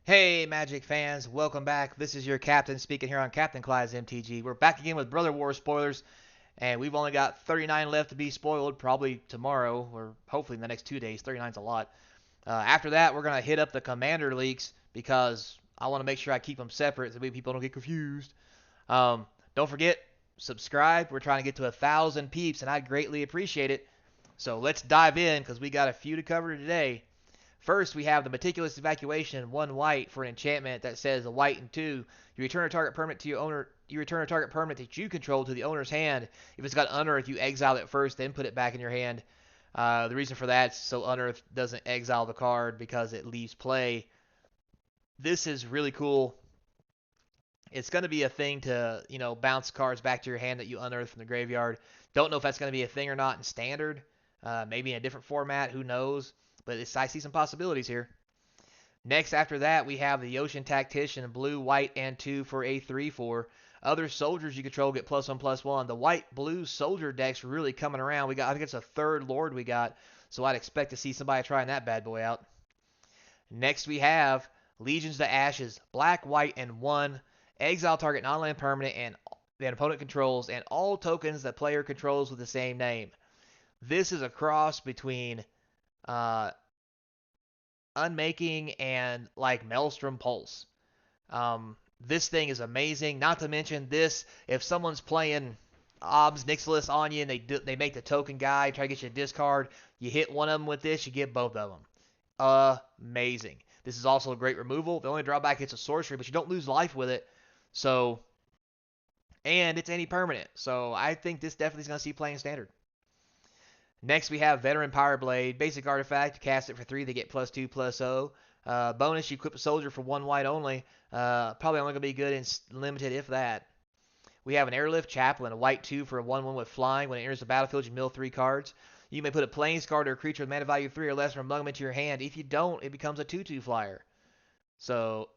Hey, Magic fans, welcome back. This is your captain speaking here on Captain Clyde's MTG. We're back again with Brother War spoilers, and we've only got 39 left to be spoiled, probably tomorrow, or hopefully in the next 2 days. 39's a lot. After that, we're going to hit up the Commander leaks because I want to make sure I keep them separate so that people don't get confused. Don't forget, subscribe. We're trying to get to 1,000 peeps, and I'd greatly appreciate it. So let's dive in because we got a few to cover today. First, we have the Meticulous Evacuation, 1 white for an enchantment that says a white and 2. You return a target permanent to your owner. You return a target permanent that you control to the owner's hand. If it's got Unearth, you exile it first, then put it back in your hand. The reason for that is so Unearth doesn't exile the card because it leaves play. This is really cool. It's going to be a thing to, bounce cards back to your hand that you unearth from the graveyard. Don't know if that's going to be a thing or not in standard. Maybe in a different format. Who knows? But I see some possibilities here. Next, after that, we have the Ocean Tactician, blue, white, and 2 for a 3/4. Other soldiers you control get +1/+1. The white-blue soldier deck's really coming around. I think it's a third Lord we got, so I'd expect to see somebody trying that bad boy out. Next, we have Legions to Ashes, black, white, and 1. Exile target non-land permanent and the opponent controls, and all tokens that player controls with the same name. This is a cross between uh, Unmaking and like Maelstrom Pulse. This thing is amazing. Not to mention this, if someone's playing Obs Nixilis on you and they make the token guy, try to get you to discard, you hit one of them with this, you get both of them. Amazing. This is also a great removal. The only drawback it's a sorcery, but you don't lose life with it. So, and it's any permanent. So I think this definitely is going to see playing standard. Next, we have Veteran Power Blade. Basic artifact. You cast it for 3. They get +2/+0. Bonus, you equip a soldier for 1 white only. Probably only going to be good in limited, if that. We have an Airlift Chaplain, a white 2 for a 1/1 with flying. When it enters the battlefield, you mill 3 cards. You may put a plains card or a creature with mana value 3 or less from among them into your hand. If you don't, it becomes a 2/2 flyer. So,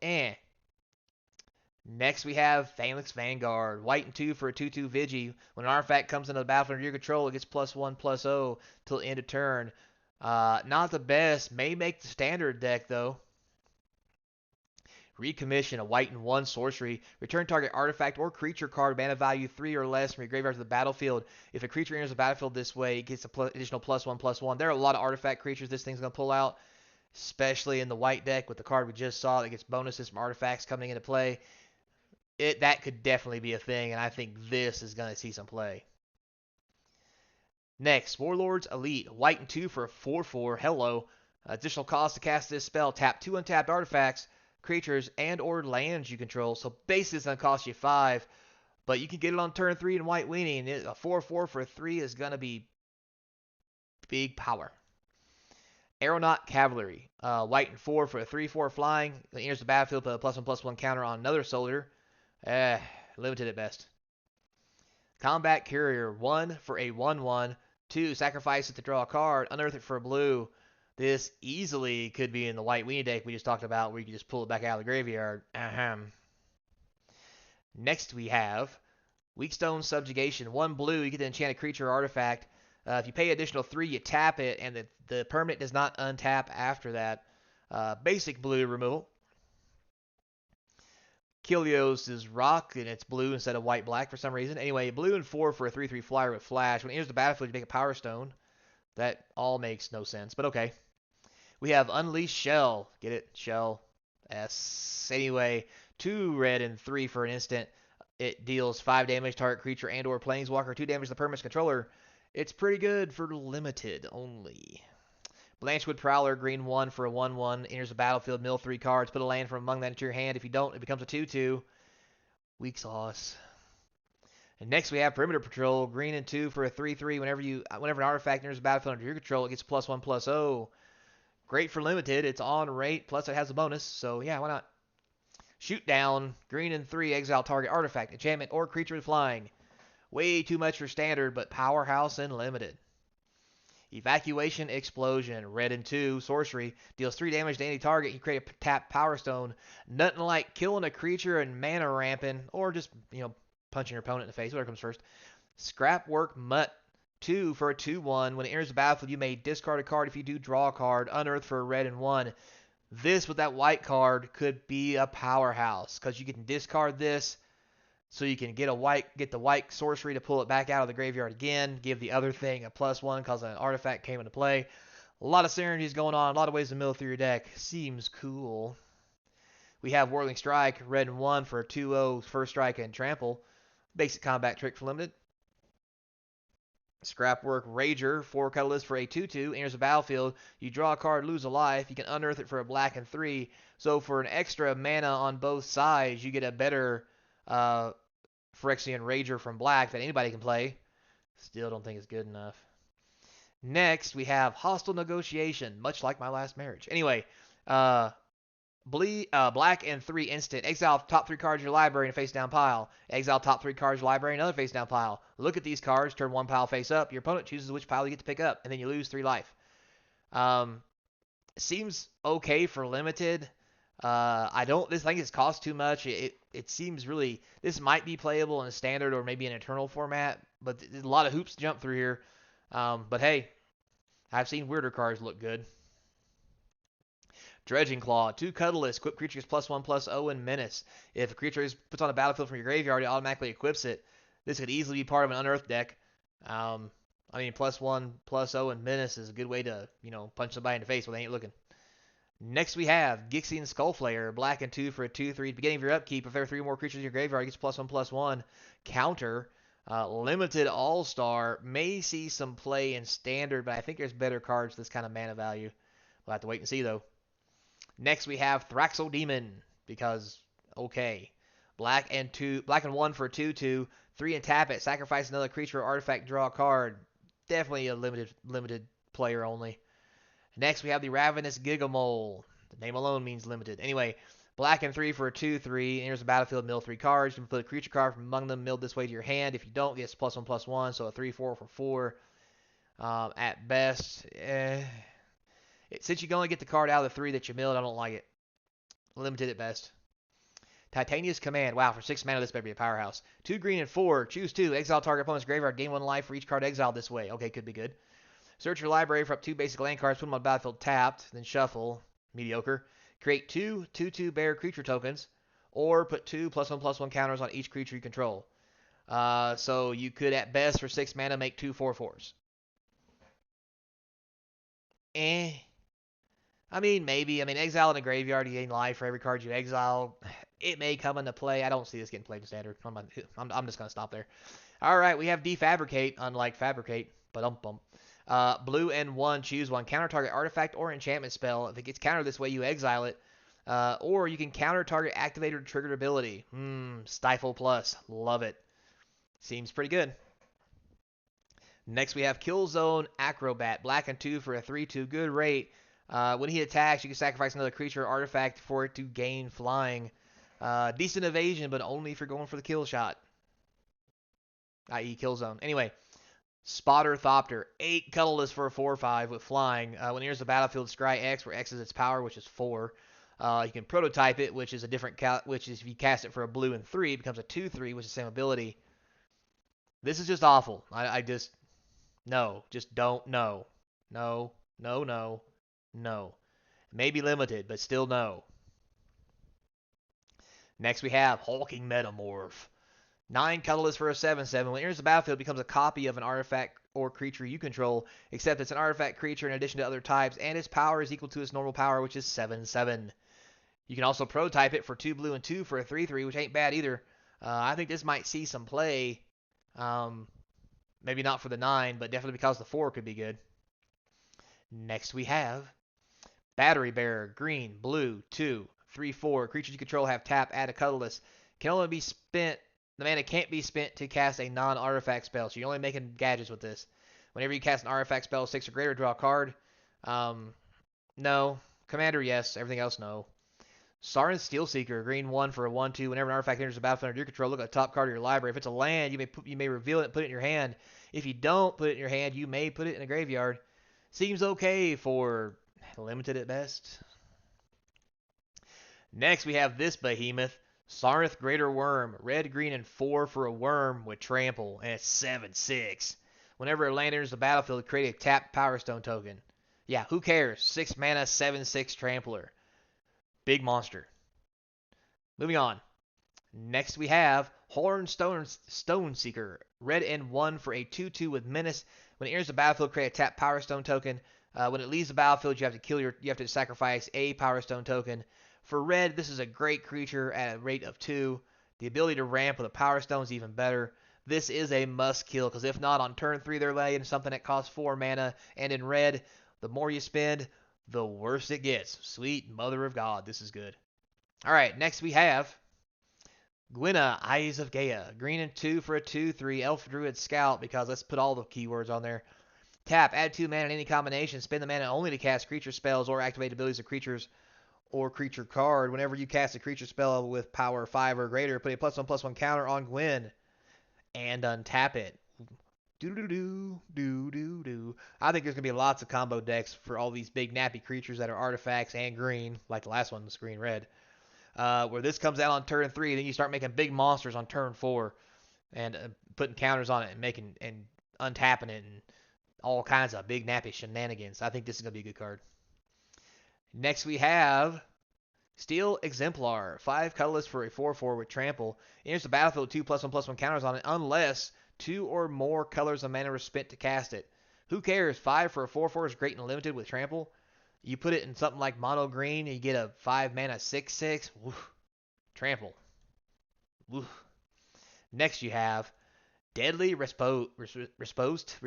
Next, we have Phalanx Vanguard. White and 2 for a 2/2 Vigi. When an artifact comes into the battlefield under your control, it gets +1/+0 till end of turn. Not the best. May make the standard deck, though. Recommission, a white and 1 sorcery. Return target artifact or creature card, mana value 3 or less from your graveyard to the battlefield. If a creature enters the battlefield this way, it gets additional +1/+1. There are a lot of artifact creatures this thing's going to pull out, especially in the white deck with the card we just saw that gets bonuses from artifacts coming into play. That could definitely be a thing, and I think this is going to see some play. Next, Warlords Elite, white and 2 for a 4/4. Hello. Additional cost to cast this spell. Tap 2 untapped artifacts, creatures, and or lands you control. So basically it's going to cost you 5, but you can get it on turn 3 in White Weenie, and a 4/4 for a 3 is going to be big power. Aeronaut Cavalry, white and 4 for a 3/4 flying. It enters the battlefield, put a +1/+1 counter on another soldier. Limited at best. Combat Carrier, 1 for a 1/1. 2, sacrifice it to draw a card, unearth it for a blue. This easily could be in the white weenie deck we just talked about, where you can just pull it back out of the graveyard. Ahem. Next we have Weakstone Subjugation, 1 blue, you get to enchant a creature or artifact. If you pay additional 3, you tap it, and the permanent does not untap after that. Basic blue removal. Kilios is rock, and it's blue instead of white-black for some reason. Anyway, blue and 4 for a 3/3 flyer with flash. When it enters the battlefield, you make a Power Stone. That all makes no sense, but okay. We have Unleashed Shell. Get it? Shell. S. Anyway, 2 red and 3 for an instant. It deals 5 damage target creature and or planeswalker, 2 damage to the permanent controller. It's pretty good for limited only. Blanchwood Prowler, green 1 for a 1/1. Enters the battlefield, mill 3 cards. Put a land from among that into your hand. If you don't, it becomes a 2/2. Weak sauce. And next we have Perimeter Patrol, green and 2 for a 3/3. Whenever an artifact enters the battlefield under your control, it gets +1/+0. Great for limited. It's on rate, plus it has a bonus. So yeah, why not? Shoot down, green and 3, exile target artifact, enchantment, or creature with flying. Way too much for standard, but powerhouse and limited. Evacuation Explosion, red and 2, sorcery, deals 3 damage to any target. You create a tap Power Stone. Nothing like killing a creature and mana ramping, or just, punching your opponent in the face, whatever comes first. Scrapwork Mutt, 2 for a 2/1. When it enters the battlefield, you may discard a card. If you do, draw a card. Unearth for a red and 1. This with that white card could be a powerhouse because you can discard this, so you can get the white sorcery to pull it back out of the graveyard again, give the other thing a +1 because an artifact came into play. A lot of synergies going on, a lot of ways to mill through your deck. Seems cool. We have Whirling Strike, red and 1 for a 2/0 first strike and trample. Basic combat trick for limited. Scrapwork Rager, 4 colorless for a 2/2, enters the battlefield. You draw a card, lose a life. You can unearth it for a black and 3. So for an extra mana on both sides, you get a better Phyrexian Rager from black that anybody can play. Still don't think it's good enough. Next, we have Hostile Negotiation, much like my last marriage. Anyway, black and 3 instant. Exile top 3 cards of your library in a face down pile. Exile top 3 cards of your library in another face down pile. Look at these cards, turn one pile face up. Your opponent chooses which pile you get to pick up, and then you lose 3 life. Seems okay for limited. I think it's cost too much. It seems really, this might be playable in a standard or maybe an eternal format, but there's a lot of hoops to jump through here. But hey, I've seen weirder cards look good. Dredging Claw, 2 colorless, equip creatures +1/+0 and menace. If a creature is puts on a battlefield from your graveyard, it automatically equips it. This could easily be part of an unearthed deck. +1/+0 and menace is a good way to, punch somebody in the face when they ain't looking. Next we have Gixxian Skullflayer, black and 2 for a 2/3. At the beginning of your upkeep, if there are 3 or more creatures in your graveyard, it gets +1/+1. Counter. Limited All-Star may see some play in Standard, but I think there's better cards for this kind of mana value. We'll have to wait and see, though. Next we have Thraxel Demon, because, okay. Black and 1 for a 2/2. 3 and tap it. Sacrifice another creature or artifact, draw a card. Definitely a limited player only. Next, we have the Ravenous Gigamole. The name alone means limited. Anyway, black and 3 for a 2/3. Enters the battlefield, mill 3 cards. You can put a creature card from among them milled this way to your hand. If you don't, it's +1/+1, so a 3/4 for 4. At best, since you can only get the card out of the 3 that you milled, I don't like it. Limited at best. Titania's Command. Wow, for 6 mana, this better be a powerhouse. 2 green and 4. Choose 2. Exile target opponent's graveyard. Gain 1 life for each card exiled this way. Okay, could be good. Search your library for up 2 basic land cards, put them on the battlefield tapped, then shuffle. Mediocre. Create 2 2/2 bear creature tokens, or put 2 +1/+1 counters on each creature you control. So you could, at best, for 6 mana, make 2 4/4s. Maybe. Exile in a graveyard, you gain life for every card you exile. It may come into play. I don't see this getting played in Standard. I'm just going to stop there. All right, we have Defabricate, unlike Fabricate. Blue and 1, choose 1. Counter target artifact or enchantment spell. If it gets countered this way, you exile it. Or you can counter target activated or triggered ability. Stifle Plus. Love it. Seems pretty good. Next, we have Killzone Acrobat. Black and 2 for a 3/2. Good rate. When he attacks, you can sacrifice another creature or artifact for it to gain flying. Decent evasion, but only if you're going for the kill shot. I.e. Killzone. Anyway, Spotter Thopter. 8 colorless for a 4/5 with flying. When it enters the battlefield, scry X, where X is its power, which is 4. You can prototype it, which is a different which is if you cast it for a blue and 3, it becomes a 2/3, which is the same ability. This is just awful. No. Just don't. No. Maybe limited, but still no. Next we have Hulking Metamorph. 9 colorless for a 7/7. When it enters the battlefield, it becomes a copy of an artifact or creature you control, except it's an artifact creature in addition to other types, and its power is equal to its normal power, which is 7/7. You can also prototype it for 2 blue and 2 for a 3/3, which ain't bad either. I think this might see some play. Maybe not for the 9, but definitely because the 4 could be good. Next we have Battery Bearer. Green, blue, 2, 3/4. Creatures you control have tap, add a colorless. Can only be spent. The mana can't be spent to cast a non-artifact spell, so you're only making gadgets with this. Whenever you cast an artifact spell, 6 or greater, draw a card. No. Commander, yes. Everything else, no. Sarin Steelseeker, green 1 for a 1/2. Whenever an artifact enters the battlefield under your control, look at the top card of your library. If it's a land, you may reveal it and put it in your hand. If you don't put it in your hand, you may put it in a graveyard. Seems okay for limited at best. Next, we have this behemoth. Sarnath Greater Worm, red, green, and 4 for a worm with trample, and it's 7/6. Whenever a land enters the battlefield, create a tapped Power Stone token. Yeah, who cares? 6 mana, 7/6 trampler. Big monster. Moving on. Next we have Horn Stone Seeker. Red and 1 for a 2/2 with menace. When it enters the battlefield, create a tap Power Stone token. When it leaves the battlefield, you have to sacrifice a Power Stone token. For red, this is a great creature at a rate of 2. The ability to ramp with a Power Stone is even better. This is a must kill, because if not, on turn 3 they're laying something that costs 4 mana, and in red, the more you spend, the worse it gets. Sweet mother of God, this is good. Alright, next we have Gwyna, Eyes of Gaia. Green and 2 for a 2/3 Elf Druid Scout, because let's put all the keywords on there. Tap, add 2 mana in any combination. Spend the mana only to cast creature spells or activate abilities of creatures or creature card. Whenever you cast a creature spell with power 5 or greater, put a +1/+1 counter on Gwyn and untap it. Do. I think there's going to be lots of combo decks for all these big nappy creatures that are artifacts and green, like the last one was green-red. Where this comes out on turn 3, then you start making big monsters on turn 4 and putting counters on it and untapping it and all kinds of big nappy shenanigans. I think this is going to be a good card. Next we have Steel Exemplar. 5 colorless for a 4/4 with trample. Enters the battlefield 2 +1/+1 counters on it unless 2 or more colors of mana were spent to cast it. Who cares? 5 for a 4/4 is great and limited with trample. You put it in something like mono green, and you get a 5 mana 6/6. Woof. Trample. Woof. Next you have Deadly Respost.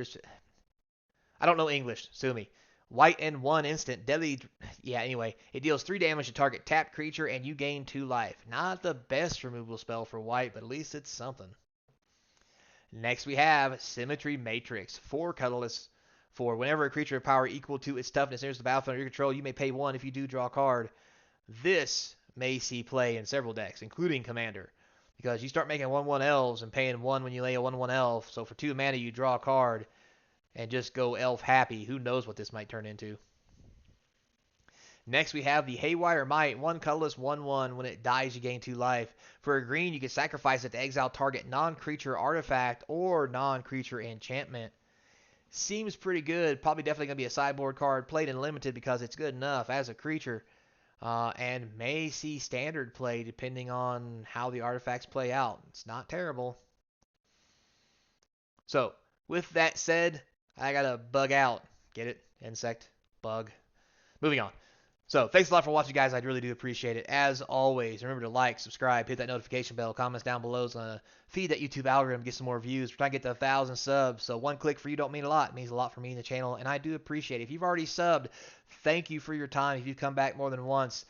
I don't know English. Sue me. White and 1 instant. Deadly. Yeah, anyway. It deals 3 damage to target tapped creature, and you gain 2 life. Not the best removal spell for white, but at least it's something. Next we have Symmetry Matrix. 4 colorless. For whenever a creature of power equal to its toughness enters the battlefield under your control, you may pay 1 if you do draw a card. This may see play in several decks, including Commander, because you start making 1/1 elves and paying 1 when you lay a 1/1 elf, so for 2 mana you draw a card and just go elf happy. Who knows what this might turn into. Next we have the Haywire Might. 1 colorless, 1/1. When it dies, you gain 2 life. For a green, you can sacrifice it to exile target non-creature artifact or non-creature enchantment. Seems pretty good. Probably definitely going to be a sideboard card. Played in limited because it's good enough as a creature. And may see standard play depending on how the artifacts play out. It's not terrible. So, with that said, I got to bug out. Get it? Insect. Bug. Moving on. So, thanks a lot for watching, guys. I really do appreciate it. As always, remember to like, subscribe, hit that notification bell. Comments down below is going to feed that YouTube algorithm, get some more views. We're trying to get to 1,000 subs, so one click for you don't mean a lot. It means a lot for me and the channel, and I do appreciate it. If you've already subbed, thank you for your time. If you've come back more than once,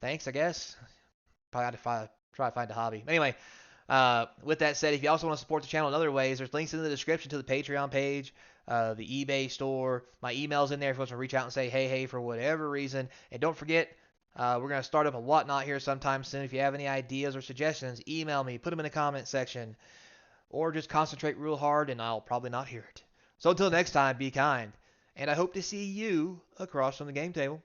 thanks, I guess. Probably got to try to find a hobby. Anyway, with that said, if you also want to support the channel in other ways, there's links in the description to the Patreon page, the eBay store. My email's in there if you want to reach out and say hey for whatever reason. And don't forget, we're going to start up a Whatnot here sometime soon. If you have any ideas or suggestions, email me, put them in the comment section, or just concentrate real hard and I'll probably not hear it. So until next time, be kind, and I hope to see you across from the game table.